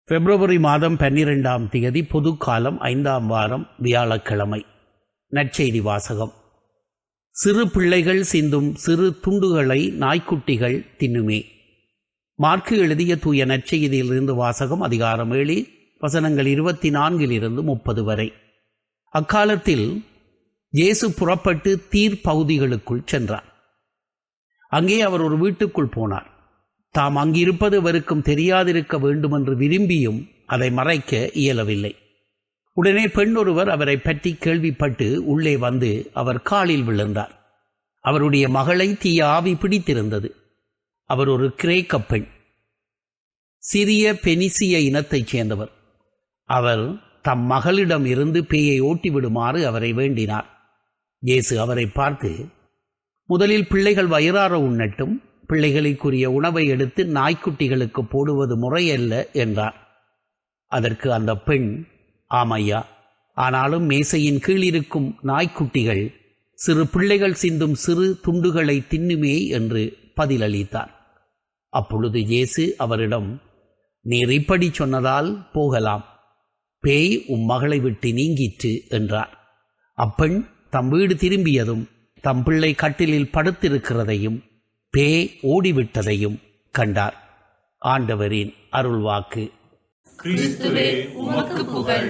பிப்ரவரி மாதம் 12ஆம் தேதி பொதுக்காலம் 5ஆம் வாரம் வியாழக்கிழமை. நற்செய்தி வாசகம். சிறு பிள்ளைகள் சிந்தும் சிறு துண்டுகளை நாய்க்குட்டிகள் தின்னுமே. மார்க்கு எழுதிய தூய நற்செய்தியிலிருந்து வாசகம். அதிகாரம் 7 வசனங்கள் 24 30 வரை. அக்காலத்தில் இயேசு புறப்பட்டு தீர் பகுதிகளுக்குள் சென்றார். அங்கே அவர் ஒரு வீட்டுக்குள் போனார். தாம் அங்கிருப்பது அவருக்கும் தெரியாதிருக்க வேண்டுமென்று விரும்பியும் அதை மறைக்க இயலவில்லை. உடனே பெண் ஒருவர் அவரை பற்றி கேள்விப்பட்டு உள்ளே வந்து அவர் காலில் விழுந்தார். அவருடைய மகளை தீய ஆவி பிடித்திருந்தது. அவர் ஒரு கிரேக்க பெண், சிறிய பெனிசிய இனத்தைச் சேர்ந்தவர். அவர் தம் மகளிடம் இருந்து பேயை ஓட்டிவிடுமாறு அவரை வேண்டினார். இயேசு அவரை பார்த்து, முதலில் பிள்ளைகள் வயிறார உண்ணட்டும், பிள்ளைகளுக்குரிய உணவை எடுத்து நாய்க்குட்டிகளுக்கு போடுவது முறையல்ல என்றார். அதற்கு அந்த பெண், ஆமையா, ஆனாலும் மேசையின் கீழிருக்கும் நாய்க்குட்டிகள் சிறு பிள்ளைகள் சிந்தும் சிறு துண்டுகளை தின்னுமே என்று பதிலளித்தார். அப்பொழுது இயேசு அவரிடம், நீர் இப்படி சொன்னதால் போகலாம், பேய் உம் மகளை விட்டு நீங்கிற்று என்றார். அப்பெண் தம் வீடு திரும்பியதும் தம் பிள்ளை கட்டிலில் படுத்திருக்கிறதையும் பேய் ஓடிவிட்டதையும் கண்டார். ஆண்டவரின் அருள்வாக்கு. கிறிஸ்துவே உமக்கு புகழ்.